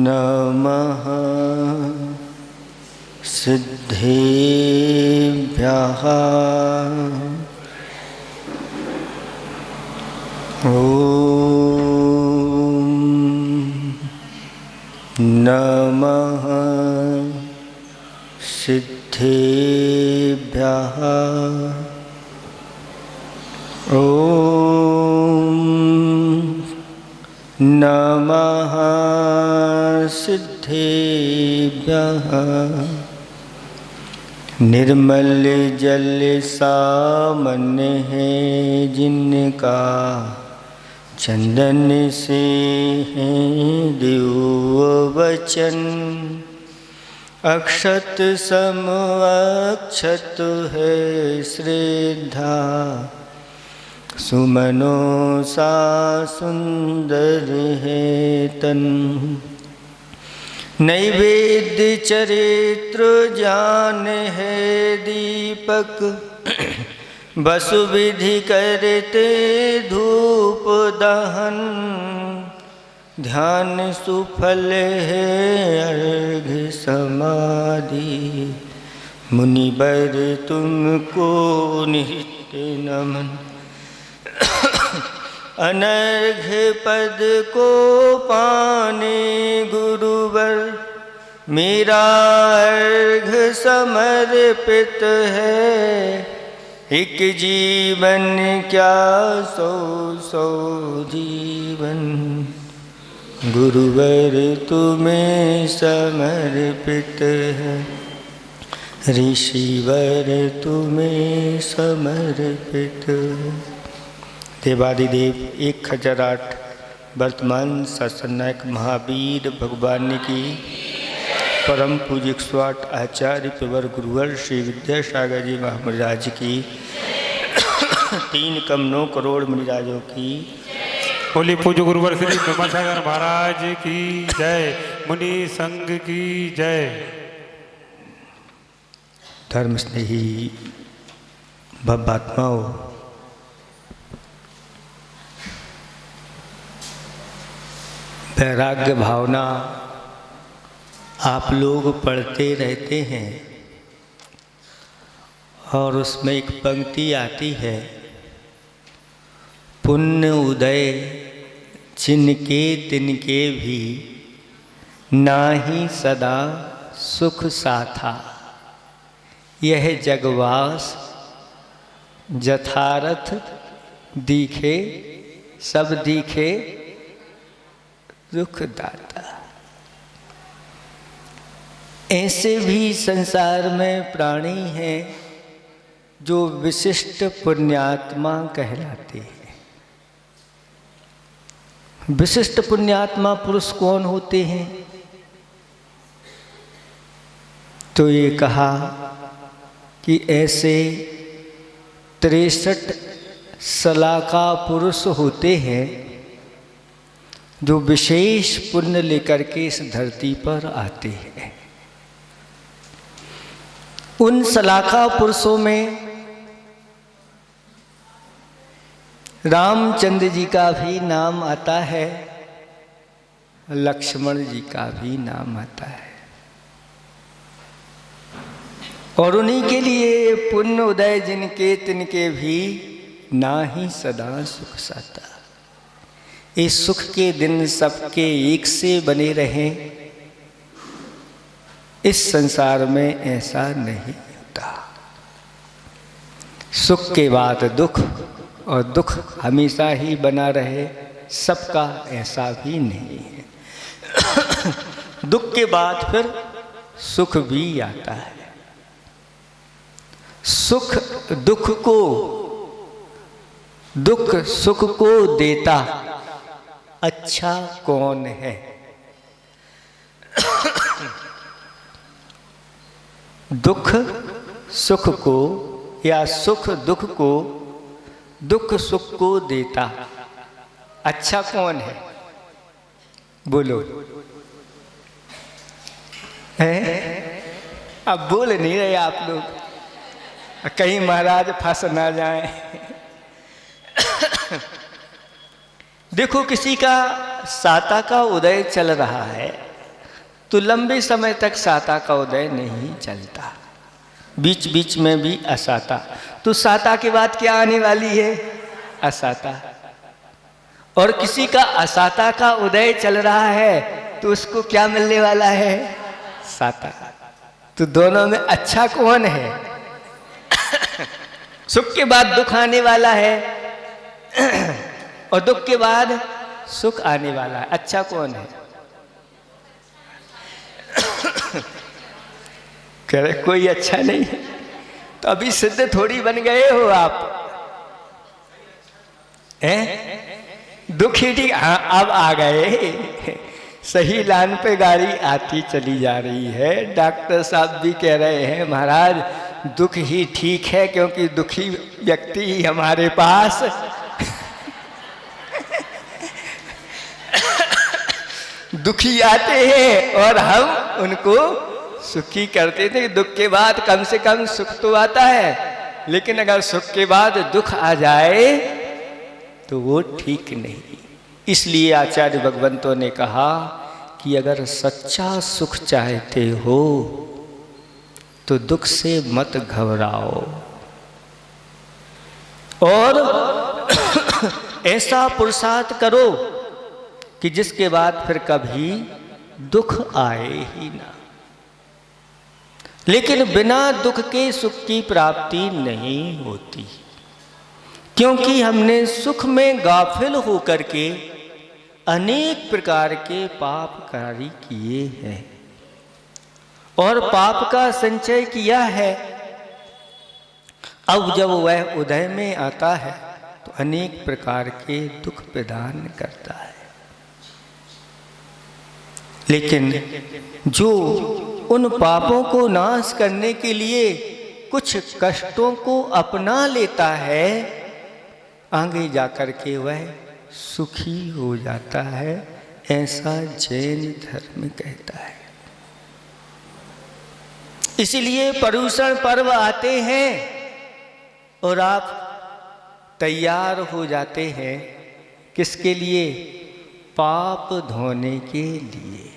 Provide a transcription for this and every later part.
नमः सिद्धेभ्यः ॐ नमः सिद्धेभ्यः ॐ नमः सिद्धेभ्यः। निर्मल जल सामान्य है जिनका, चंदन से है दिव्य वचन। अक्षत सम अक्षत है श्रद्धा, सुमनों सा सुंदर है तन। नैवेद्य चरित्र ज्ञान है दीपक, वसु विधि करते धूप दहन। ध्यान सुफल है अर्घ्य समाधि, मुनिवर तुमको नित्य नमन। अनर्घ्य पद को पाने गुरुवर, मेरा अर्घ्य समर्पित है। एक जीवन क्या सौ सौ जीवन, गुरुवर तुम्हें समर्पित है। ऋषिवर तुम्हें समर्पित है। देवादिदेव 1008 वर्तमान शासन नायक महावीर भगवान की परम पूज्य 108 आचार्य प्रवर गुरुवर श्री विद्यासागर जी महाराज की 3 कम 9 करोड़ मुनिराजों की बोली। पूज्य गुरुवर श्री विद्यासागर महाराज की जय, मुनि संघ की जय। धर्म स्नेही भवात्माओं, वैराग्य भावना आप लोग पढ़ते रहते हैं और उसमें एक पंक्ति आती है, पुण्य उदय जिनके तिनके भी, नाही सदा सुख साथा। यह जगवास जथारथ दिखे, सब दिखे दुखदाता। ऐसे भी संसार में प्राणी हैं जो विशिष्ट पुण्यात्मा कहलाते हैं। विशिष्ट पुण्यात्मा पुरुष कौन होते हैं? तो ये कहा कि ऐसे 63 सलाका पुरुष होते हैं जो विशेष पुण्य लेकर के इस धरती पर आते हैं। उन सलाखा पुरुषों में रामचंद्र जी का भी नाम आता है, लक्ष्मण जी का भी नाम आता है। और उन्हीं के लिए पुण्य उदय जिनके तिनके भी, ना ही सदा सुख साता। इस सुख के दिन सबके एक से बने रहें, इस संसार में ऐसा नहीं होता। सुख के बाद दुख और दुख हमेशा ही बना रहे, सबका ऐसा भी नहीं है। दुख के बाद फिर सुख भी आता है। सुख दुख सुख को देता अच्छा कौन है? दुख सुख को या सुख दुख को, दुख सुख को देता अच्छा कौन है? बोलो। है? अब बोल नहीं रहे आप लोग, कहीं महाराज फंस ना जाए। देखो किसी का साता का उदय चल रहा है तो लंबे समय तक साता का उदय नहीं चलता, बीच बीच में भी असाता। तो साता के बाद क्या आने वाली है? असाता। और किसी का असाता का उदय चल रहा है तो उसको क्या मिलने वाला है? साता। तो दोनों में अच्छा कौन है? सुख के बाद दुख आने वाला है और दुख के बाद सुख आने वाला है, अच्छा कौन है? कह रहे कोई अच्छा नहीं है। तो अभी सिद्ध थोड़ी बन गए हो आप, हैं? दुख ही ठीक। हाँ, अब आ गए, सही लाइन पे गाड़ी आती चली जा रही है। डॉक्टर साहब भी कह रहे हैं महाराज दुख ही ठीक है, क्योंकि दुखी व्यक्ति ही हमारे पास दुखी आते हैं और हम उनको सुखी करते थे। दुख के बाद कम से कम सुख तो आता है, लेकिन अगर सुख के बाद दुख आ जाए तो वो ठीक नहीं। इसलिए आचार्य भगवंतों ने कहा कि अगर सच्चा सुख चाहते हो तो दुख से मत घबराओ और ऐसा पुरुषार्थ करो कि जिसके बाद फिर कभी दुख आए ही ना। लेकिन बिना दुख के सुख की प्राप्ति नहीं होती, क्योंकि हमने सुख में गाफिल होकर के अनेक प्रकार के पाप कार्य किए हैं और पाप का संचय किया है। अब जब वह उदय में आता है तो अनेक प्रकार के दुख प्रदान करता है। लेकिन जो उन पापों को नाश करने के लिए कुछ कष्टों को अपना लेता है, आगे जाकर के वह सुखी हो जाता है, ऐसा जैन धर्म कहता है। इसलिए पर्युषण पर्व आते हैं और आप तैयार हो जाते हैं, किसके लिए? पाप धोने के लिए।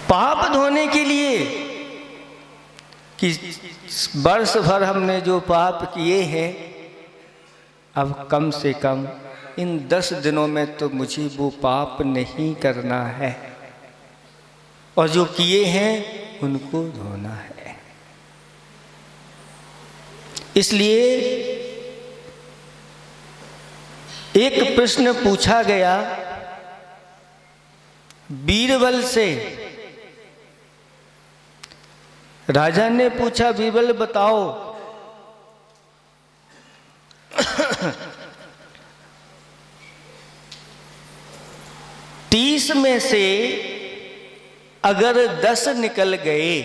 पाप धोने के लिए कि वर्ष भर हमने जो पाप किए हैं, अब कम से कम इन 10 दिनों में तो मुझे वो पाप नहीं करना है, और जो किए हैं उनको धोना है। इसलिए एक प्रश्न पूछा गया बीरबल से। राजा ने पूछा, बीरबल बताओ 30 में से अगर 10 निकल गए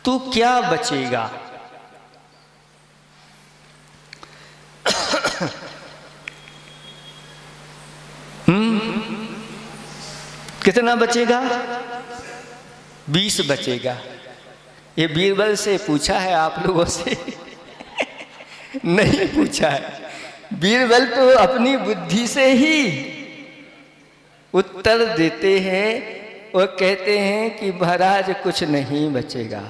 तो क्या बचेगा? कितना बचेगा? 20 बचेगा। ये बीरबल से पूछा है, आप लोगों से नहीं पूछा है। बीरबल तो अपनी बुद्धि से ही उत्तर देते हैं और कहते हैं कि महाराज कुछ नहीं बचेगा।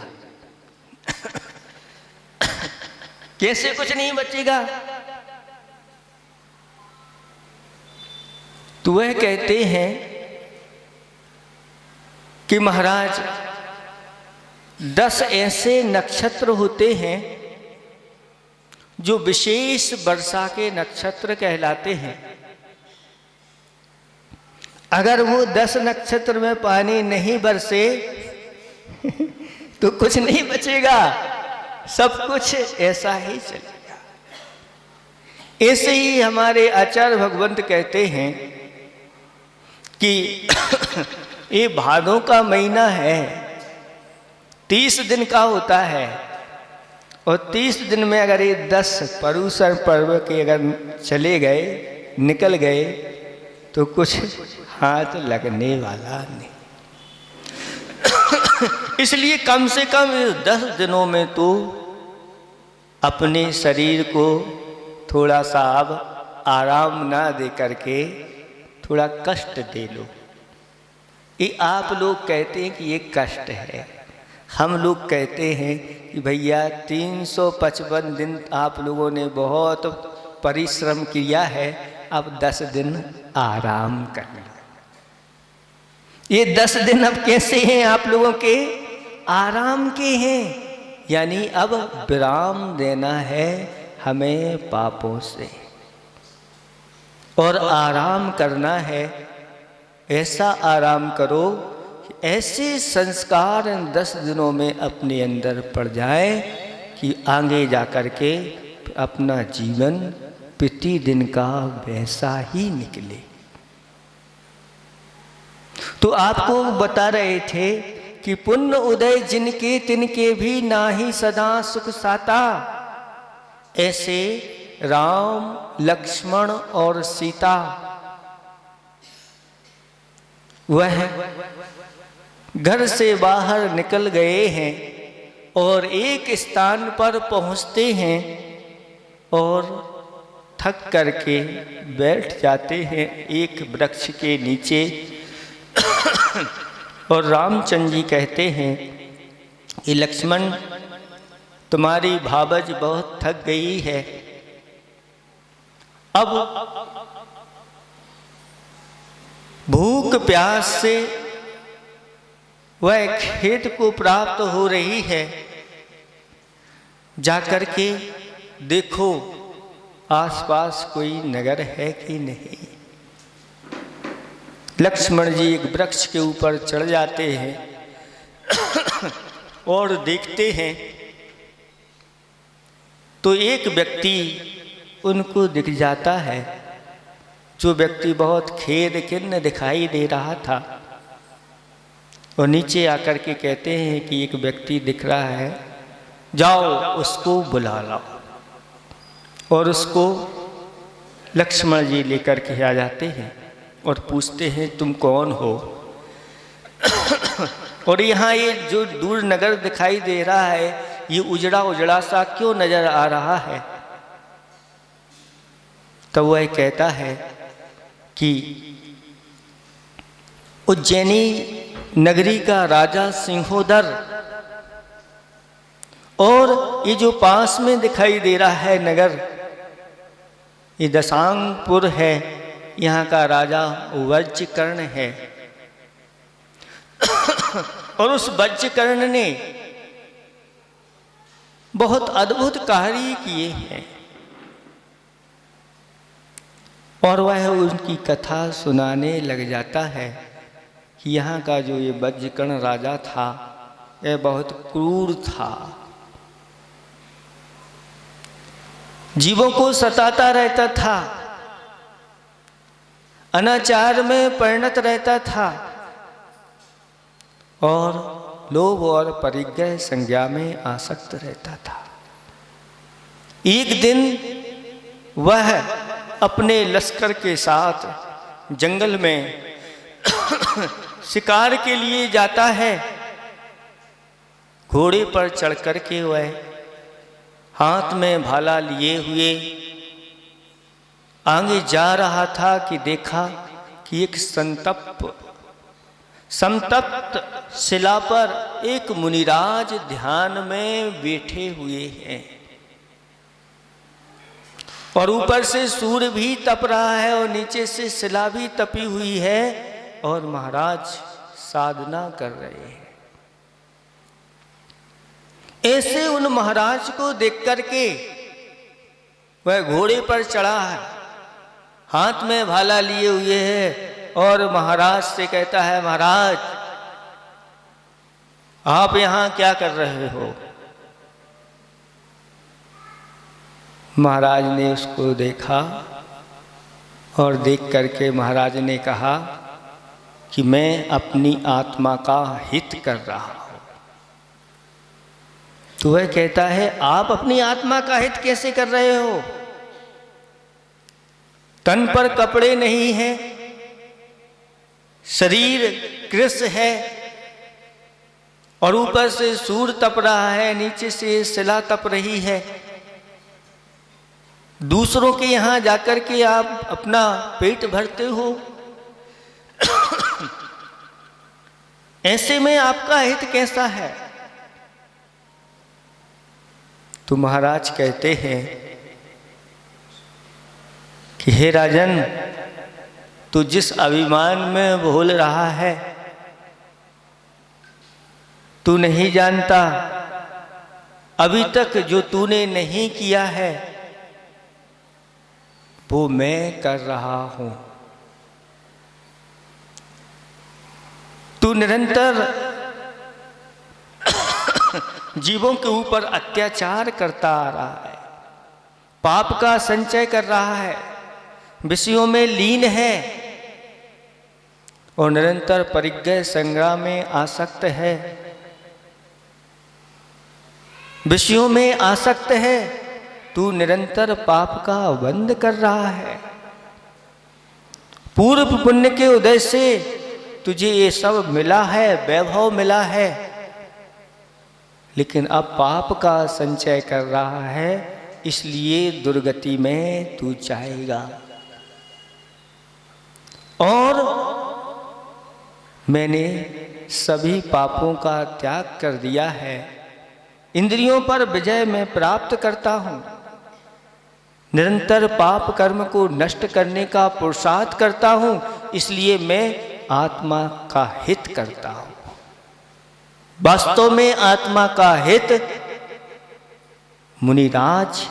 कैसे कुछ नहीं बचेगा? तो वह कहते हैं कि महाराज 10 ऐसे नक्षत्र होते हैं जो विशेष वर्षा के नक्षत्र कहलाते हैं। अगर वो 10 नक्षत्र में पानी नहीं बरसे तो कुछ नहीं बचेगा, सब कुछ ऐसा ही चलेगा। ऐसे ही हमारे आचार्य भगवंत कहते हैं कि ये भादों का महीना है, 30 दिन का होता है, और 30 दिन में अगर ये 10 पर्युषण पर्व के अगर चले गए, निकल गए, तो कुछ हाथ लगने वाला नहीं। इसलिए कम से कम इस 10 दिनों में तो अपने शरीर को थोड़ा सा अब आराम ना दे करके थोड़ा कष्ट दे लो। ये आप लोग कहते हैं कि ये कष्ट है, हम लोग कहते हैं कि भैया 355 दिन आप लोगों ने बहुत परिश्रम किया है, अब 10 दिन आराम कर लो। ये 10 दिन अब कैसे हैं आप लोगों के? आराम के हैं, यानी अब विराम देना है हमें पापों से और आराम करना है। ऐसा आराम करो कि ऐसे संस्कार 10 दिनों में अपने अंदर पड़ जाए कि आगे जा कर के अपना जीवन प्रतिदिन का वैसा ही निकले। तो आपको बता रहे थे कि पुण्य उदय जिनके तिनके भी नाही सदा सुख साता। ऐसे राम, लक्ष्मण और सीता वह घर से बाहर निकल गए हैं और एक स्थान पर पहुंचते हैं और थक करके बैठ जाते हैं एक वृक्ष के नीचे। और रामचंद्र जी कहते हैं कि लक्ष्मण, तुम्हारी भावज बहुत थक गई है, अब भूख प्यास से वह खेत को प्राप्त हो रही है, जाकर के देखो आसपास कोई नगर है कि नहीं। लक्ष्मण जी एक वृक्ष के ऊपर चढ़ जाते हैं और देखते हैं तो एक व्यक्ति उनको दिख जाता है, जो व्यक्ति बहुत खेद खिन्न दिखाई दे रहा था। और नीचे आकर के कहते हैं कि एक व्यक्ति दिख रहा है, जाओ उसको बुला लाओ। और उसको लक्ष्मण जी लेकर के आ जाते हैं और पूछते हैं तुम कौन हो? और यहाँ ये जो दूर नगर दिखाई दे रहा है, ये उजड़ा उजड़ा सा क्यों नजर आ रहा है? तो वह कहता है कि उज्जैनी नगरी का राजा सिंहोदर, और ये जो पास में दिखाई दे रहा है नगर, ये दशांगपुर है, यहाँ का राजा वज्रकर्ण है। और उस वज्रकर्ण ने बहुत अद्भुत कार्य किए हैं। और वह उनकी कथा सुनाने लग जाता है कि यहाँ का जो ये वज्रकर्ण राजा था, यह बहुत क्रूर था, जीवों को सताता रहता था, अनाचार में परिणत रहता था और लोभ और परिग्रह संज्ञा में आसक्त रहता था। एक दिन वह अपने लश्कर के साथ जंगल में शिकार के लिए जाता है। घोड़े पर चढ़ कर के वह हाथ में भाला लिए हुए आगे जा रहा था कि देखा कि एक संतप्त शिला पर एक मुनिराज ध्यान में बैठे हुए हैं और ऊपर से सूर्य भी तप रहा है और नीचे से शिला भी तपी हुई है और महाराज साधना कर रहे हैं। ऐसे उन महाराज को देख करके वह घोड़े पर चढ़ा है, हाथ में भाला लिए हुए है और महाराज से कहता है, महाराज आप यहाँ क्या कर रहे हो? महाराज ने उसको देखा और देख करके महाराज ने कहा कि मैं अपनी आत्मा का हित कर रहा हूँ। तो वह कहता है, आप अपनी आत्मा का हित कैसे कर रहे हो? तन पर कपड़े नहीं हैं, शरीर कृश है और ऊपर से सूर्य तप रहा है, नीचे से शिला तप रही है। दूसरों के यहाँ जाकर के आप अपना पेट भरते हो, ऐसे में आपका हित कैसा है? तो महाराज कहते हैं कि हे राजन, तू जिस अभिमान में बोल रहा है, तू नहीं जानता अभी तक जो तूने नहीं किया है वो मैं कर रहा हूं। तू निरंतर जीवों के ऊपर अत्याचार करता आ रहा है, पाप का संचय कर रहा है, विषयों में लीन है और निरंतर परिग्रह संग्राम में आसक्त है, विषयों में आसक्त है। तू निरंतर पाप का बंध कर रहा है। पूर्व पुण्य के उदय से तुझे ये सब मिला है, वैभव मिला है, लेकिन अब पाप का संचय कर रहा है, इसलिए दुर्गति में तू जाएगा। और मैंने सभी पापों का त्याग कर दिया है, इंद्रियों पर विजय मैं प्राप्त करता हूँ, निरंतर पाप कर्म को नष्ट करने का पुरुषार्थ करता हूँ, इसलिए मैं आत्मा का हित करता हूँ। वास्तव में आत्मा का हित मुनिराज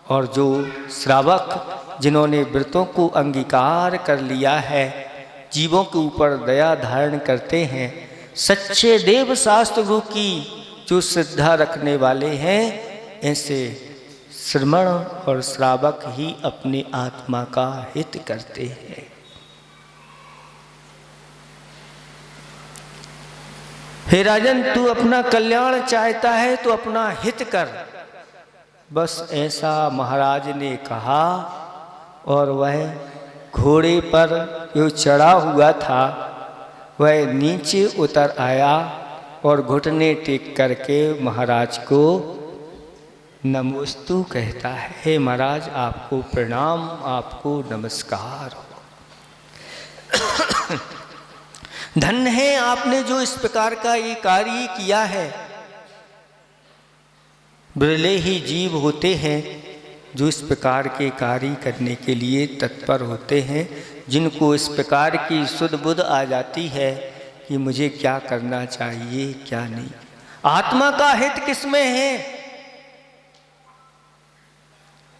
और जो श्रावक जिन्होंने व्रतों को अंगीकार कर लिया है, जीवों के ऊपर दया धारण करते हैं, सच्चे देव शास्त्र गुरु की जो श्रद्धा रखने वाले हैं, ऐसे श्रमण और श्रावक ही अपनी आत्मा का हित करते हैं। हे राजन, तू अपना कल्याण चाहता है तो अपना हित कर, बस ऐसा महाराज ने कहा। और वह घोड़े पर जो चढ़ा हुआ था वह नीचे उतर आया और घुटने टेक करके महाराज को नमोस्तु कहता है। हे महाराज, आपको प्रणाम, आपको नमस्कार हो। धन्य है आपने जो इस प्रकार का ये कार्य किया है। बिरले ही जीव होते हैं जो इस प्रकार के कार्य करने के लिए तत्पर होते हैं, जिनको इस प्रकार की सुध बुध आ जाती है कि मुझे क्या करना चाहिए क्या नहीं। आत्मा का हित किसमें है?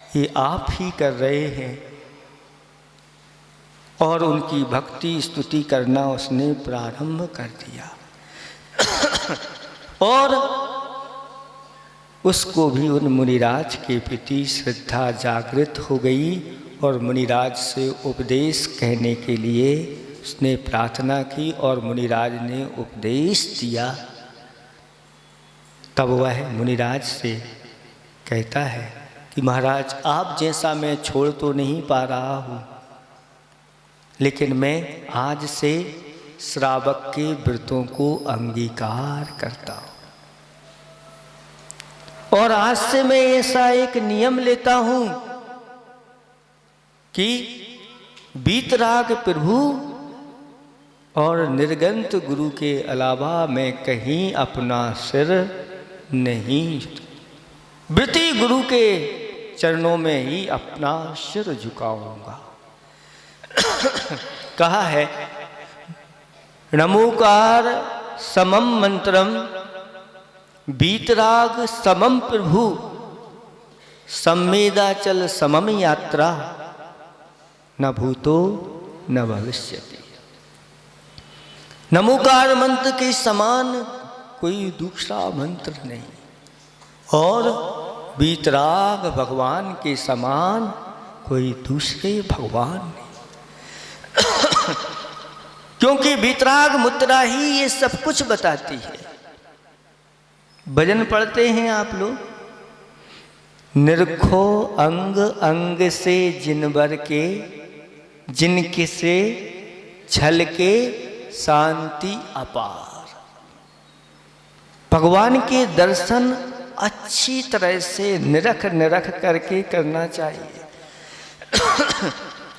ये आप ही कर रहे हैं। और उनकी भक्ति स्तुति करना उसने प्रारंभ कर दिया और उसको भी उन मुनिराज के प्रति श्रद्धा जागृत हो गई और मुनिराज से उपदेश कहने के लिए उसने प्रार्थना की और मुनिराज ने उपदेश दिया। तब वह मुनिराज से कहता है कि महाराज, आप जैसा मैं छोड़ तो नहीं पा रहा हूँ, लेकिन मैं आज से श्रावक के व्रतों को अंगीकार करता हूँ और आज से मैं ऐसा एक नियम लेता हूँ कि वीतराग प्रभु और निर्गंत गुरु के अलावा मैं कहीं अपना सिर नहीं, व्रती गुरु के चरणों में ही अपना सिर झुकाऊंगा। कहा है, नमोकार समम मंत्रम वीतराग समम प्रभु संवेदाचल समम यात्रा न भूतो न भविष्यति। नमोकार मंत्र के समान कोई दूसरा मंत्र नहीं और वीतराग भगवान के समान कोई दूसरे भगवान नहीं। क्योंकि वीतराग मुद्रा ही ये सब कुछ बताती है। भजन पढ़ते हैं आप लोग, निरखो अंग अंग से जिनवर के, जिनके से छल के शांति अपार। भगवान के दर्शन अच्छी तरह से निरख निरख करके करना चाहिए।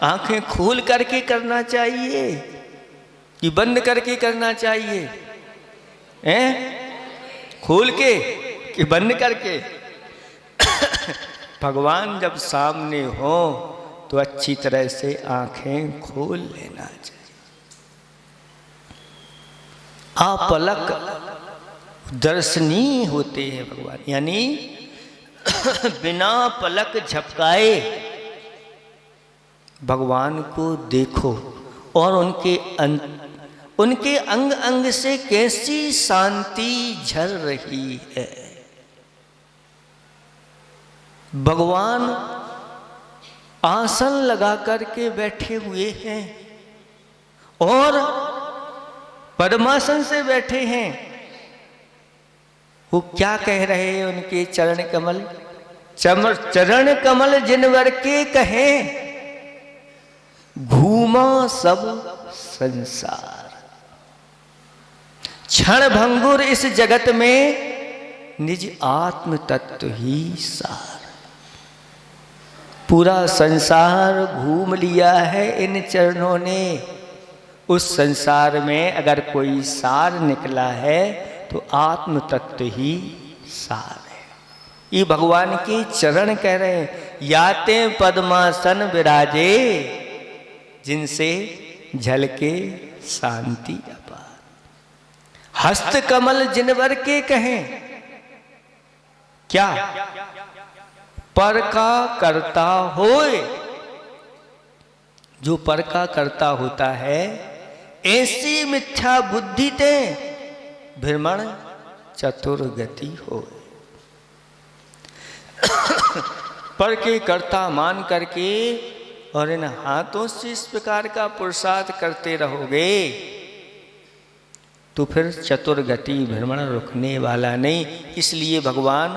आंखें खोल करके करना चाहिए कि बंद करके करना चाहिए? हैं? खोल के कि बंद करके? भगवान जब सामने हो तो अच्छी तरह से आंखें खोल लेना चाहिए। अपलक दर्शनीय होते हैं भगवान, यानी बिना पलक झपकाए भगवान को देखो और उनके अंग अंग से कैसी शांति झर रही है। भगवान आसन लगा करके बैठे हुए हैं और पद्मासन से बैठे हैं। वो क्या कह रहे हैं? उनके चरण कमल, चरण कमल जिनवर के कहें, घूमा सब संसार। क्षण भंगुर इस जगत में निज आत्म तत्व ही सार। पूरा संसार घूम लिया है इन चरणों ने। उस संसार में अगर कोई सार निकला है तो आत्म तत्व ही सार है। ये भगवान के चरण कह रहे हैं, याते पद्मासन विराजे, जिनसे झलके शांति अपार। हस्त कमल जिनवर के कहें, क्या? पर का करता होए। जो पर का करता होता है, ऐसी मिथ्या बुद्धि ते भ्रमण चतुर्गति हो। पर के कर्ता मान करके और इन हाथों से इस प्रकार का पुरुषार्थ करते रहोगे तो फिर चतुर्गति भ्रमण रुकने वाला नहीं। इसलिए भगवान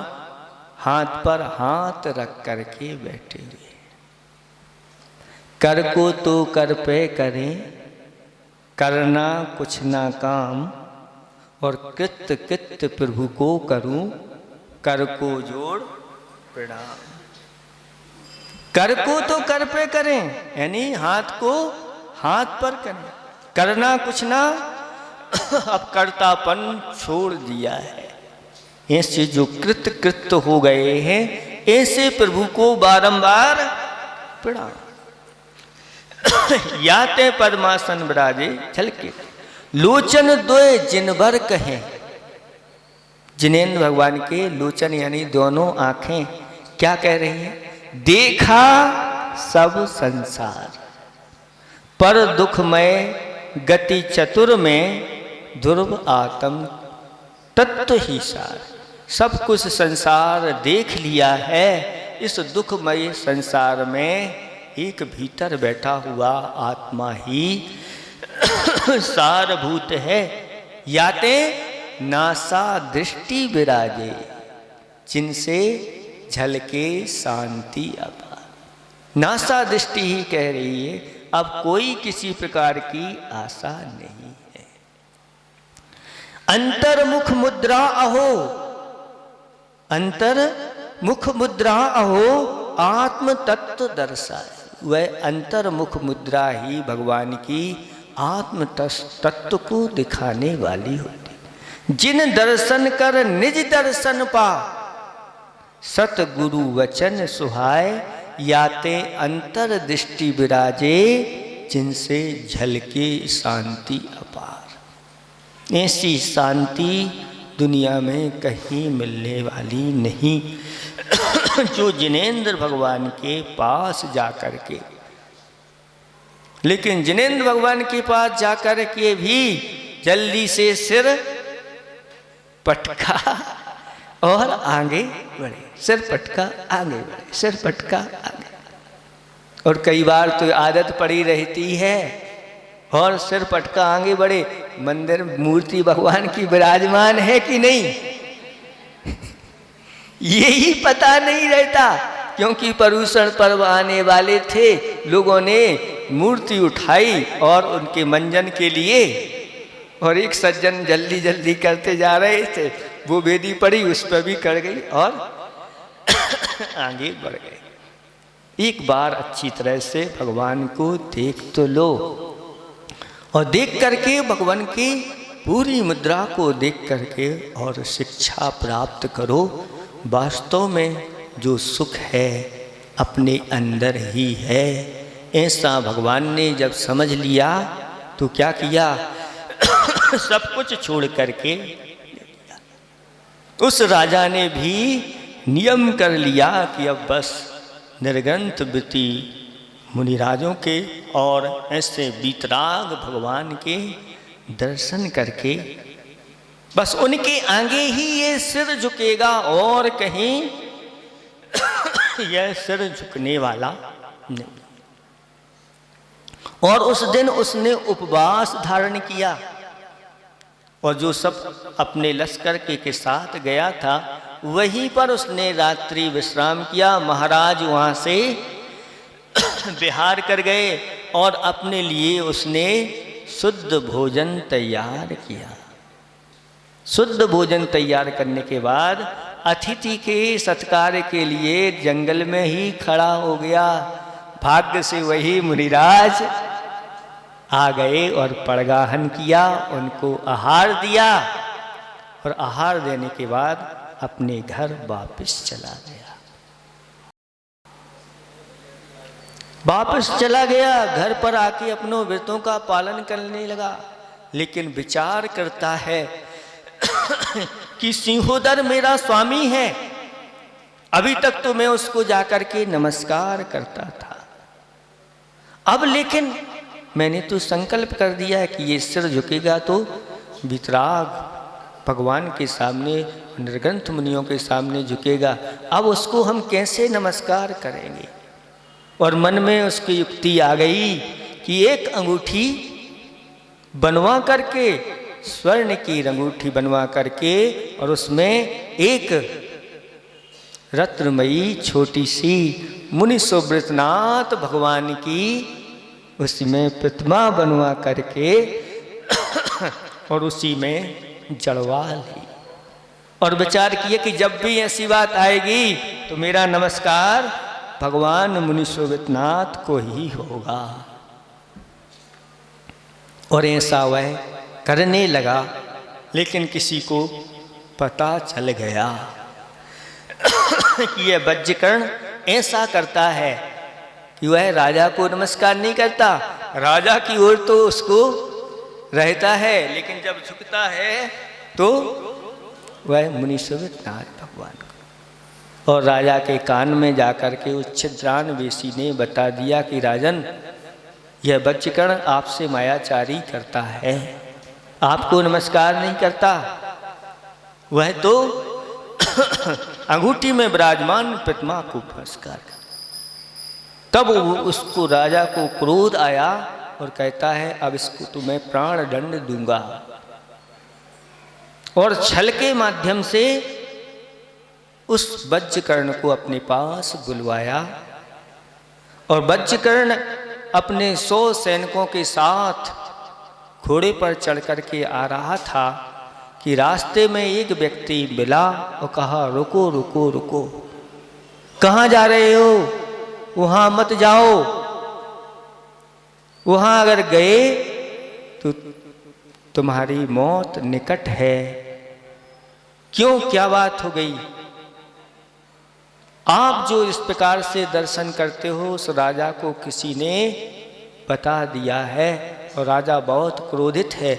हाथ पर हाथ रख करके बैठे हुए। कर को तो कर पे करें, करना कुछ ना काम, और कृत कृत प्रभु को करूं, कर को जोड़ प्रणाम। कर को तो कर पे करें, यानी हाथ को हाथ पर करें। करना कुछ ना, अब कर्तापन छोड़ दिया है। ऐसे जो कृत कृत हो गए हैं, ऐसे प्रभु को बारंबार प्रणाम। याते पद्मासन विराजे झलके, लोचन दोए जिनवर कहें। जिनेन्द्र भगवान के लोचन यानी दोनों आंखें क्या कह रही हैं? देखा सब संसार, पर दुखमय गति चतुर में दुर्भ आत्म तत्व ही सार। सब कुछ संसार देख लिया है। इस दुखमय संसार में एक भीतर बैठा हुआ आत्मा ही सारभूत है। याते नासा दृष्टि विराजे, जिनसे झलके शांति अपार। नासा दृष्टि ही कह रही है, अब कोई किसी प्रकार की आशा नहीं है। अंतर्मुख मुद्रा अहो, अंतर्मुख मुद्रा अहो आत्म तत्व दर्शाए। वह अंतर्मुख मुद्रा ही भगवान की आत्म तत्व को दिखाने वाली होती। जिन दर्शन कर निज दर्शन पा, सतगुरु वचन सुहाय। याते अंतर दृष्टि विराजे, जिनसे झलके शांति अपार। ऐसी शांति दुनिया में कहीं मिलने वाली नहीं। जो जिनेन्द्र भगवान के पास जाकर के, लेकिन जिनेन्द्र भगवान के पास जाकर के भी जल्दी से सिर पटका और आगे बढ़े, सिर पटका आगे बढ़े, सिर पटका आगे। और कई बार तो आदत पड़ी रहती है और सिर पटका आगे बढ़े। मंदिर मूर्ति भगवान की विराजमान है कि नहीं, यही पता नहीं रहता। क्योंकि पर्युषण पर्व आने वाले थे, लोगों ने मूर्ति उठाई और उनके मंजन के लिए, और एक सज्जन जल्दी जल्दी करते जा रहे थे वो वेदी पड़ी, उस पर भी कर गई और आगे बढ़ गए। एक बार अच्छी तरह से भगवान को देख तो लो, और देख करके भगवान की पूरी मुद्रा को देख करके और शिक्षा प्राप्त करो। वास्तव में जो सुख है अपने अंदर ही है। ऐसा भगवान ने जब समझ लिया तो क्या किया, सब कुछ छोड़ करके उस राजा ने भी नियम कर लिया कि अब बस निर्ग्रंथ वृत्ति मुनिराजों के और ऐसे वीतराग भगवान के दर्शन करके बस उनके आगे ही ये सिर झुकेगा, और कहीं यह सिर झुकने वाला नहीं। और उस दिन उसने उपवास धारण किया, और जो सब अपने लश्कर के साथ गया था वहीं पर उसने रात्रि विश्राम किया। महाराज वहाँ से विहार कर गए और अपने लिए उसने शुद्ध भोजन तैयार किया। शुद्ध भोजन तैयार करने के बाद अतिथि के सत्कार के लिए जंगल में ही खड़ा हो गया। भाग्य से वही मुनिराज आ गए और पड़गाहन किया, उनको आहार दिया, और आहार देने के बाद अपने घर वापस चला गया। वापस चला गया, घर पर आके अपनों व्रतों का पालन करने लगा। लेकिन विचार करता है कि सिंहोदर मेरा स्वामी है, अभी तक तो मैं उसको जाकर के नमस्कार करता था, अब लेकिन मैंने तो संकल्प कर दिया है कि ये सिर झुकेगा तो वितराग भगवान के सामने, निर्ग्रंथ मुनियों के सामने झुकेगा, अब उसको हम कैसे नमस्कार करेंगे। और मन में उसकी युक्ति आ गई कि एक अंगूठी बनवा करके, स्वर्ण की अंगूठी बनवा करके, और उसमें एक रत्नमयी छोटी सी मुनि सुब्रतनाथ भगवान की उसमें प्रतिमा बनवा करके और उसी में जड़वा ली, और विचार किए कि जब भी ऐसी बात आएगी तो मेरा नमस्कार भगवान मुनि सुब्रतनाथ को ही होगा। और ऐसा वह करने लगा, लेकिन किसी को पता चल गया कि यह वज्रकर्ण ऐसा करता है कि वह राजा को नमस्कार नहीं करता, राजा की ओर तो उसको रहता है, लेकिन जब झुकता है तो वह मुनि सुब्रतनाथ भगवान को। और राजा के कान में जाकर के उस छिद्रान वेशी ने बता दिया कि राजन, यह वज्रकर्ण आपसे मायाचारी करता है, आपको नमस्कार नहीं करता, वह तो अंगूठी में विराजमान प्रतिमा को नमस्कार करता। तब उसको राजा को क्रोध आया और कहता है अब इसको तो मैं प्राण दंड दूंगा, और छल के माध्यम से उस वज्रकर्ण को अपने पास बुलवाया। और वज्रकर्ण अपने 100 सैनिकों के साथ घोड़े पर चढ़ करके आ रहा था कि रास्ते में एक व्यक्ति मिला और कहा रुको रुको रुको, कहाँ जा रहे हो, वहां मत जाओ, वहां अगर गए तो तुम्हारी मौत निकट है। क्यों, क्या बात हो गई? आप जो इस प्रकार से दर्शन करते हो उस राजा को किसी ने बता दिया है, और राजा बहुत क्रोधित है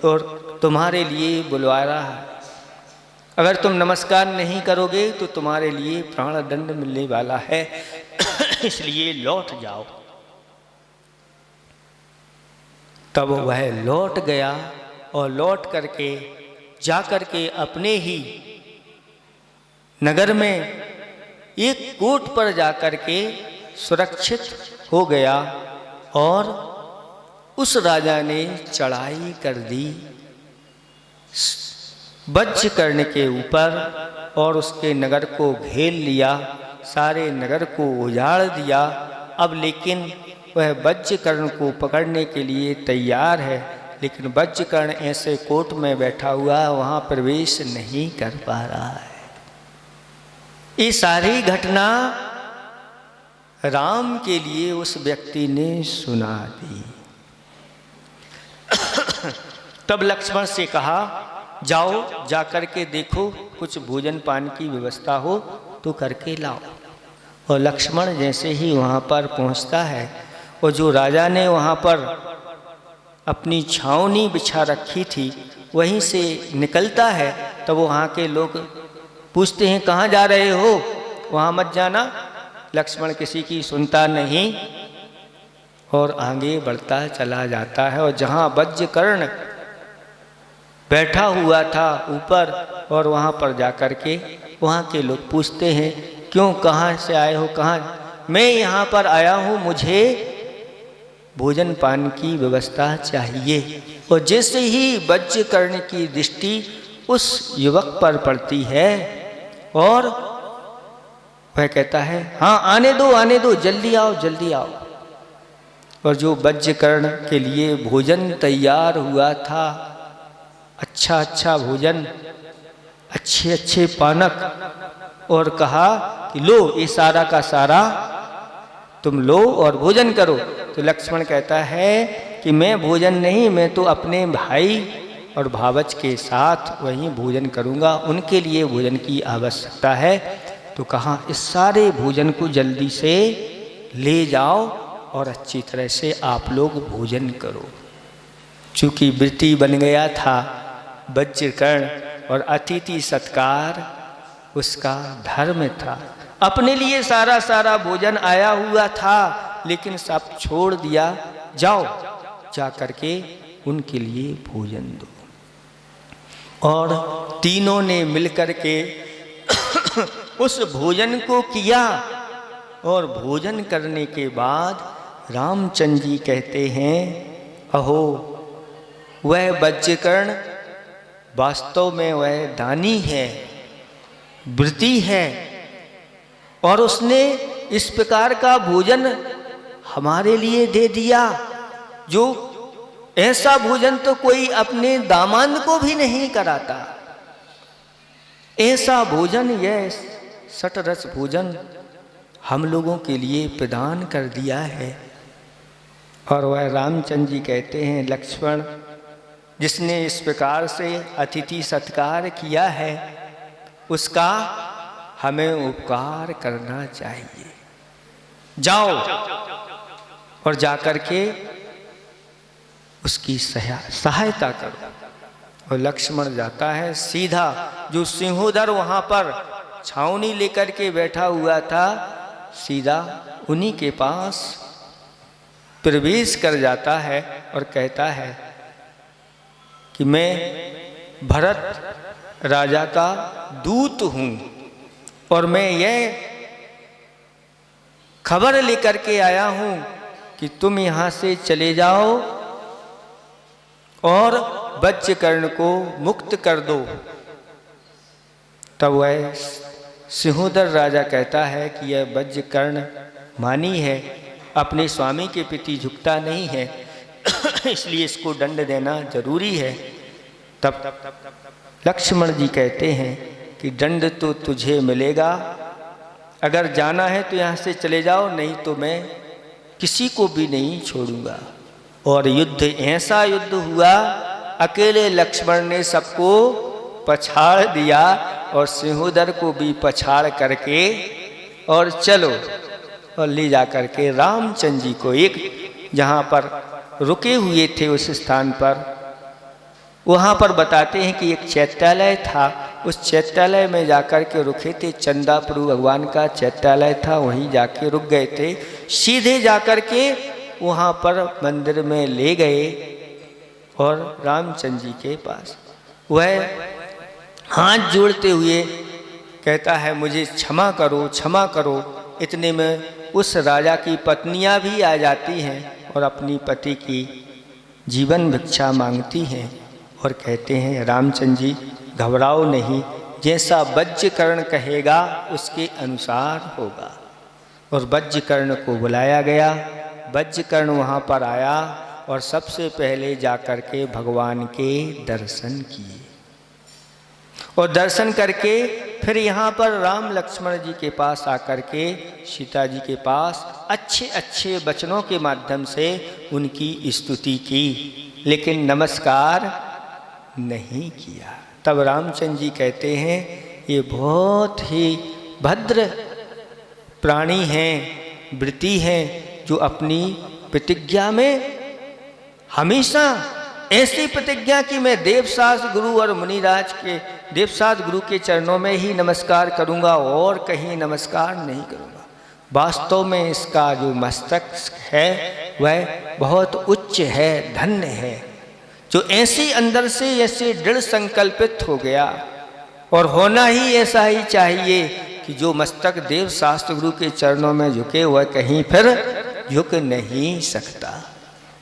और तुम्हारे लिए बुलवा रहा है, अगर तुम नमस्कार नहीं करोगे तो तुम्हारे लिए प्राण दंड मिलने वाला है, इसलिए लौट जाओ। तब वह लौट गया और लौट करके जाकर के अपने ही नगर में एक कोट पर जाकर के सुरक्षित हो गया। और उस राजा ने चढ़ाई कर दी वज्रकर्ण के ऊपर और उसके नगर को घेर लिया, सारे नगर को उजाड़ दिया। अब लेकिन वह वज्रकर्ण को पकड़ने के लिए तैयार है लेकिन वज्रकर्ण ऐसे कोट में बैठा हुआ है, वहाँ प्रवेश नहीं कर पा रहा है। ये सारी घटना राम के लिए उस व्यक्ति ने सुना दी। तब लक्ष्मण से कहा, जाओ जाकर के देखो कुछ भोजन पान की व्यवस्था हो तो करके लाओ। और लक्ष्मण जैसे ही वहाँ पर पहुँचता है, और जो राजा ने वहाँ पर अपनी छावनी बिछा रखी थी वहीं से निकलता है, तब वहाँ के लोग पूछते हैं, कहाँ जा रहे हो, वहाँ मत जाना। लक्ष्मण किसी की सुनता नहीं और आगे बढ़ता चला जाता है। और जहाँ वज्रकर्ण बैठा हुआ था ऊपर, और वहाँ पर जाकर के वहाँ के लोग पूछते हैं, क्यों, कहाँ से आए हो, कहाँ? मैं यहाँ पर आया हूँ, मुझे भोजन पान की व्यवस्था चाहिए। और जैसे ही वज्रकर्ण की दृष्टि उस युवक पर पड़ती है और वह कहता है, हाँ आने दो, जल्दी आओ, जल्दी आओ। और जो वज्रकर्ण के लिए भोजन तैयार हुआ था, अच्छा अच्छा भोजन, अच्छे अच्छे पानक, और कहा कि लो ये सारा का सारा तुम लो और भोजन करो। तो लक्ष्मण कहता है कि मैं भोजन नहीं, मैं तो अपने भाई और भावच के साथ वहीं भोजन करूंगा, उनके लिए भोजन की आवश्यकता है। तो कहा, इस सारे भोजन को जल्दी से ले जाओ और अच्छी तरह से आप लोग भोजन करो। चूँकि वृत्ति बन गया था वज्रकर्ण, और अतिथि सत्कार उसका धर्म था। अपने लिए सारा सारा भोजन आया हुआ था, लेकिन सब छोड़ दिया, जाओ जा करके उनके लिए भोजन दो। और तीनों ने मिलकर के उस भोजन को किया। और भोजन करने के बाद रामचंद्र जी कहते हैं, अहो वह वज्रकर्ण वास्तव में वह दानी है, व्रती है, और उसने इस प्रकार का भोजन हमारे लिए दे दिया, जो ऐसा भोजन तो कोई अपने दामाद को भी नहीं कराता। ऐसा भोजन, यह सटरस भोजन हम लोगों के लिए प्रदान कर दिया है। और वह रामचंद्र जी कहते हैं, लक्ष्मण जिसने इस प्रकार से अतिथि सत्कार किया है, उसका हमें उपकार करना चाहिए। जाओ और जाकर के उसकी सहायता करो। और लक्ष्मण जाता है सीधा, जो सिंहोदर वहाँ पर छावनी लेकर के बैठा हुआ था, सीधा उन्हीं के पास प्रवेश कर जाता है और कहता है कि मैं भरत राजा का दूत हूँ, और मैं यह खबर लेकर के आया हूँ कि तुम यहाँ से चले जाओ और वज्रकर्ण को मुक्त कर दो। तब वह सिंहोदर राजा कहता है कि यह वज्रकर्ण मानी है, अपने स्वामी के प्रति झुकता नहीं है, इसलिए इसको दंड देना जरूरी है। तब लक्ष्मण जी कहते हैं कि दंड तो तुझे मिलेगा, अगर जाना है तो यहाँ से चले जाओ, नहीं तो मैं किसी को भी नहीं छोड़ूंगा। और युद्ध, ऐसा युद्ध हुआ, अकेले लक्ष्मण ने सबको पछाड़ दिया और सिंहोदर को भी पछाड़ करके और चलो और ले जा करके रामचंद्र जी को एक जहाँ पर रुके हुए थे उस स्थान पर, वहाँ पर बताते हैं कि एक चैत्यालय था, उस चैत्यालय में जाकर के रुके थे। चंदाप्रभु भगवान का चैत्यालय था, वहीं जाके रुक गए थे। सीधे जाकर के वहाँ पर मंदिर में ले गए और रामचंद्र जी के पास वह हाथ जोड़ते हुए कहता है, मुझे क्षमा करो, क्षमा करो। इतने में उस राजा की पत्नियां भी आ जाती हैं और अपनी पति की जीवन भिक्षा मांगती हैं और कहते हैं, रामचंद्र जी घबराओ नहीं, जैसा वज्रकर्ण कहेगा उसके अनुसार होगा। और वज्रकर्ण को बुलाया गया, वज्रकर्ण वहाँ पर आया और सबसे पहले जाकर के भगवान के दर्शन किए, और दर्शन करके फिर यहाँ पर राम लक्ष्मण जी के पास आकर के सीता जी के पास अच्छे अच्छे वचनों के माध्यम से उनकी स्तुति की, लेकिन नमस्कार नहीं किया। तब रामचंद्र जी कहते हैं ये बहुत ही भद्र प्राणी हैं, वृत्ति हैं, जो अपनी प्रतिज्ञा में हमेशा ऐसी प्रतिज्ञा कि मैं देवशास्त्र गुरु और मुनिराज के देवशास्त्र गुरु के चरणों में ही नमस्कार करूंगा और कहीं नमस्कार नहीं करूंगा। वास्तव में इसका जो मस्तक है वह बहुत उच्च है, धन्य है, जो ऐसी अंदर से ऐसे दृढ़ संकल्पित हो गया। और होना ही ऐसा ही चाहिए कि जो मस्तक देव शास्त्र गुरु के चरणों में झुके वह कहीं फिर झुक नहीं सकता।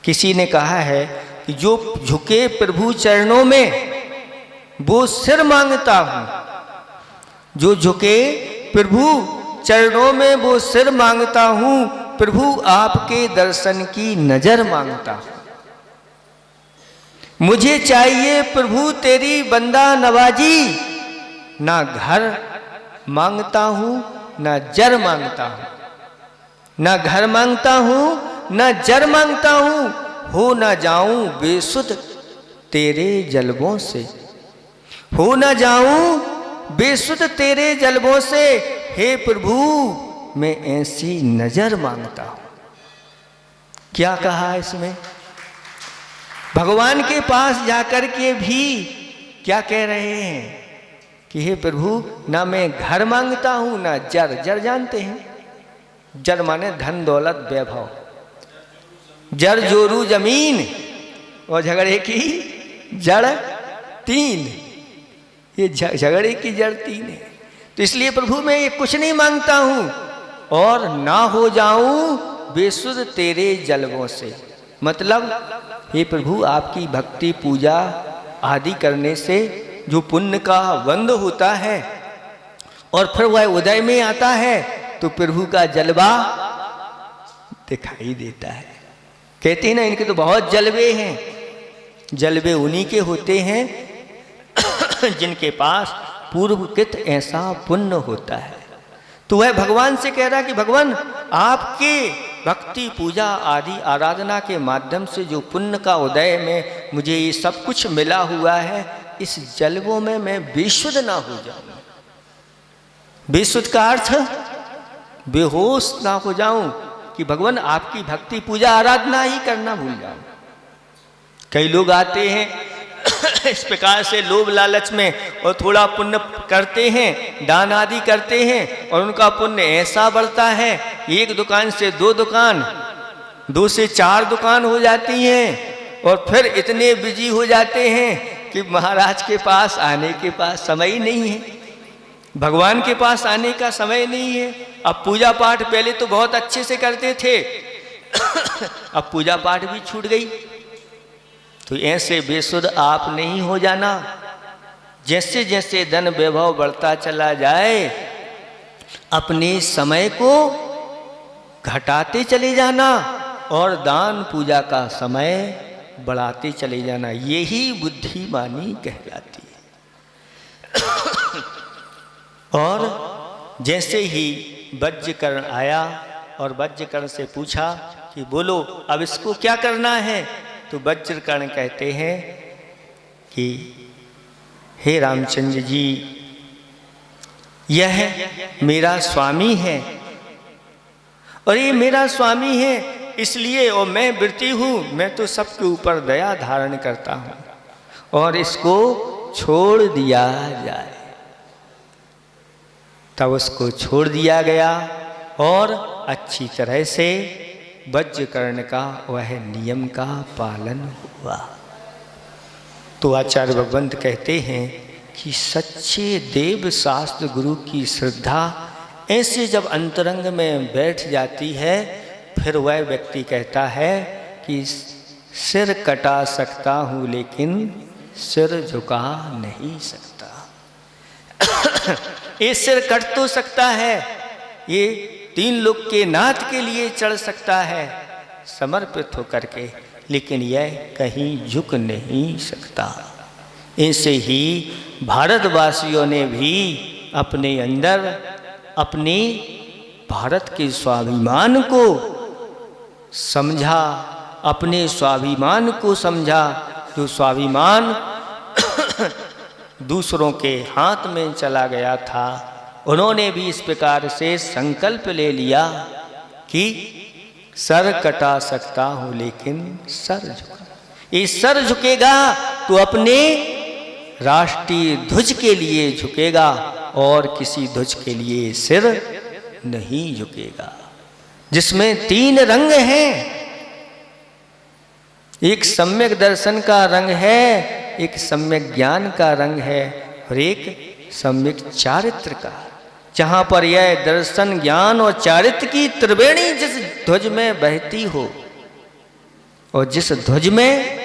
किसी ने कहा है कि जो झुके प्रभु चरणों में वो सिर मांगता हूं, जो झुके प्रभु चरणों में वो सिर मांगता हूं, प्रभु आपके दर्शन की नजर मांगता हूं। मुझे चाहिए प्रभु तेरी बंदा नवाजी, ना घर मांगता हूं ना जर मांगता हूं, ना घर मांगता हूं ना जर मांगता हूं, हो ना जाऊं बेसुध तेरे जलबों से, हो ना जाऊं बेसुध तेरे जलबों से, हे प्रभु मैं ऐसी नजर मांगता हूं। क्या कहा इसमें? भगवान के पास जाकर के भी क्या कह रहे हैं कि हे प्रभु ना मैं घर मांगता हूं ना जर। जर जानते हैं? जर माने धन दौलत वैभव। जर जोरू जमीन और झगड़े की जड़ तीन, ये झगड़े की जड़ तीन है। तो इसलिए प्रभु मैं ये कुछ नहीं मांगता हूं और ना हो जाऊं बेसुध तेरे जलवों से। मतलब हे प्रभु आपकी भक्ति पूजा आदि करने से जो पुण्य का बंध होता है और फिर वह उदय में आता है तो प्रभु का जलवा दिखाई देता है। कहते हैं ना इनके तो बहुत जलवे हैं। जलवे उन्हीं के होते हैं जिनके पास पूर्वकृत ऐसा पुण्य होता है। तो वह भगवान से कह रहा कि भगवान आपके भक्ति पूजा आदि आराधना के माध्यम से जो पुण्य का उदय में मुझे ये सब कुछ मिला हुआ है, इस जलवों में मैं बेशुद्ध ना हो जाऊं। बेशुद्ध का अर्थ बेहोश ना हो जाऊं कि भगवान आपकी भक्ति पूजा आराधना ही करना भूल जाऊं। कई लोग आते हैं इस प्रकार से लोभ लालच में और थोड़ा पुण्य करते हैं, दान आदि करते हैं और उनका पुण्य ऐसा बढ़ता है, एक दुकान से दो दुकान, 2 से 4 दुकान हो जाती हैं और फिर इतने बिजी हो जाते हैं कि महाराज के पास आने के पास समय ही नहीं है, भगवान के पास आने का समय नहीं है। अब पूजा पाठ पहले तो बहुत अच्छे से करते थे अब पूजा पाठ भी छूट गई। तो ऐसे बेसुध आप नहीं हो जाना। जैसे जैसे धन वैभव बढ़ता चला जाए अपने समय को घटाते चले जाना और दान पूजा का समय बढ़ाते चले जाना, यही बुद्धिमानी कहलाती है। और जैसे ही वज्रकर्ण आया और वज्रकर्ण से पूछा कि बोलो अब इसको क्या करना है, तो वज्रकर्ण कहते हैं कि हे रामचंद्र जी यह मेरा स्वामी है और ये मेरा स्वामी है इसलिए, और मैं वृत्ति हूँ, मैं तो सबके ऊपर दया धारण करता हूँ और इसको छोड़ दिया जाए। तब उसको छोड़ दिया गया और अच्छी तरह से वज्रकर्ण का वह नियम का पालन हुआ। तो आचार्य भगवंत कहते हैं कि सच्चे देव शास्त्र गुरु की श्रद्धा ऐसे जब अंतरंग में बैठ जाती है फिर वह व्यक्ति कहता है कि सिर कटा सकता हूँ लेकिन सिर झुका नहीं सकता। ये सिर कट तो सकता है, ये 3 लोक के नाथ के लिए चढ़ सकता है समर्पित होकर के, लेकिन यह कहीं झुक नहीं सकता। ऐसे ही भारतवासियों ने भी अपने अंदर अपने भारत के स्वाभिमान को समझा, अपने स्वाभिमान को समझा, जो स्वाभिमान दूसरों के हाथ में चला गया था। उन्होंने भी इस प्रकार से संकल्प ले लिया कि सर कटा सकता हूं लेकिन सर झुका, ये सर झुकेगा तो अपने राष्ट्रीय ध्वज के लिए झुकेगा और किसी ध्वज के लिए सिर नहीं झुकेगा। जिसमें 3 रंग हैं, एक सम्यक दर्शन का रंग है, एक सम्यक ज्ञान का रंग है और एक सम्यक चारित्र का। जहां पर यह दर्शन, ज्ञान और चारित्र की त्रिवेणी जिस ध्वज में बहती हो और जिस ध्वज में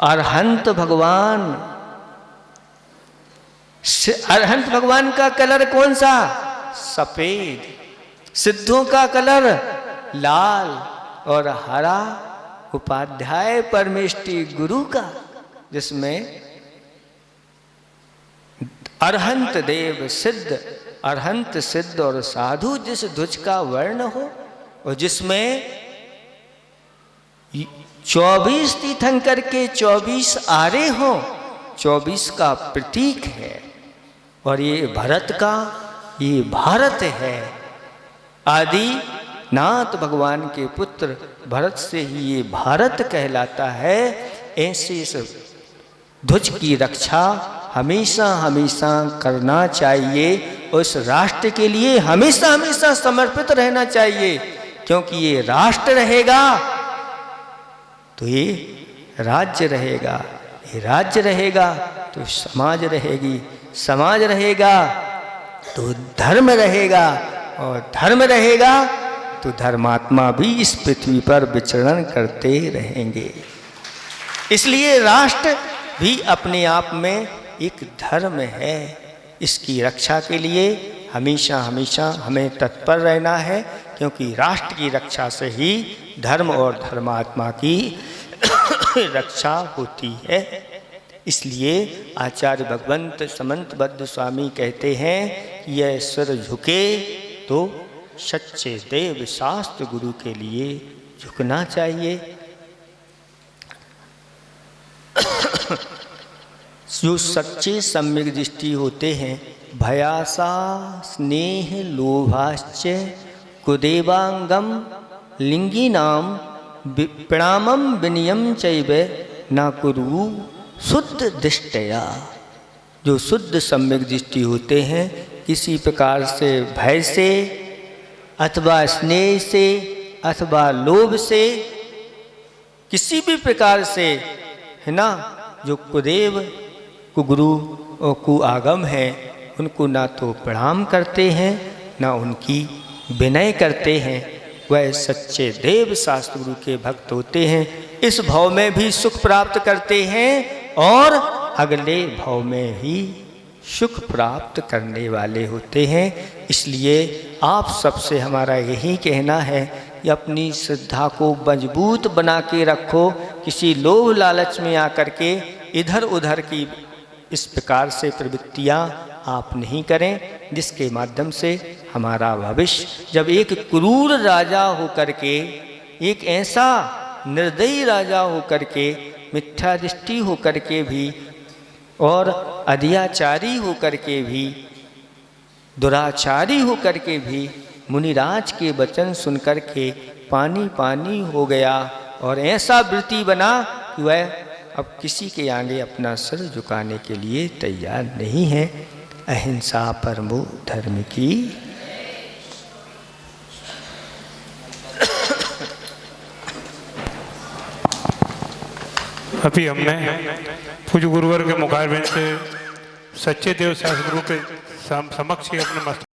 अरहंत भगवान, अरहंत भगवान का कलर कौन सा? सफेद। सिद्धों का कलर लाल और हरा। उपाध्याय परमेष्टि गुरु का, जिसमें अरहंत देव सिद्ध, अरहंत सिद्ध और साधु जिस ध्वज का वर्ण हो और जिसमें 24 तीर्थंकर के 24 आरे हो, 24 का प्रतीक है। और ये भरत का, ये भारत है। आदि नाथ भगवान के पुत्र भरत से ही ये भारत कहलाता है। ऐसे इस ध्वज की रक्षा हमेशा हमेशा करना चाहिए। उस राष्ट्र के लिए हमेशा हमेशा समर्पित रहना चाहिए, क्योंकि ये राष्ट्र रहेगा तो ये राज्य रहेगा, ये राज्य रहेगा तो समाज रहेगी, समाज रहेगा तो धर्म रहेगा और धर्म रहेगा तो धर्मात्मा भी इस पृथ्वी पर विचरण करते रहेंगे। इसलिए राष्ट्र भी अपने आप में एक धर्म है। इसकी रक्षा के लिए हमेशा हमेशा हमें तत्पर रहना है, क्योंकि राष्ट्र की रक्षा से ही धर्म और धर्मात्मा की रक्षा होती है। इसलिए आचार्य भगवंत समंतबद्ध स्वामी कहते हैं कि यह सिर झुके तो सच्चे देव शास्त्र गुरु के लिए झुकना चाहिए। जो सच्चे सम्यक दृष्टि होते हैं, भयासा स्नेह लोभाश्च कुदेवांगम लिंगी नाम प्रणामम विनयम चैव न कुरु शुद्ध दृष्टया। जो शुद्ध सम्यक दृष्टि होते हैं, किसी प्रकार से भय से अथवा स्नेह से अथवा लोभ से, किसी भी प्रकार से, है ना, जो कुदेव कुगुरु और कुआगम है, उनको ना तो प्रणाम करते हैं ना उनकी विनय करते हैं। वह सच्चे देव शास्त्र गुरु के भक्त होते हैं। इस भाव में भी सुख प्राप्त करते हैं और अगले भाव में ही सुख प्राप्त करने वाले होते हैं। इसलिए आप सबसे हमारा यही कहना है कि अपनी श्रद्धा को मजबूत बना के रखो। किसी लोभ लालच में आकर के इधर उधर की इस प्रकार से प्रवृत्तियाँ आप नहीं करें, जिसके माध्यम से हमारा भविष्य, जब एक क्रूर राजा होकर के, एक ऐसा निर्दयी राजा होकर के, मिथ्या दृष्टि होकर के भी और अत्याचारी होकर के भी, दुराचारी होकर के भी मुनिराज के वचन सुनकर के पानी पानी हो गया और ऐसा वृत्ति बना कि वह अब किसी के आगे अपना सिर झुकाने के लिए तैयार नहीं है। अहिंसा परमो धर्म की। अभी हमने पूज्य गुरुवर के मुखारबिंद से सच्चे देव शास्त्र गुरु के समक्ष ही अपने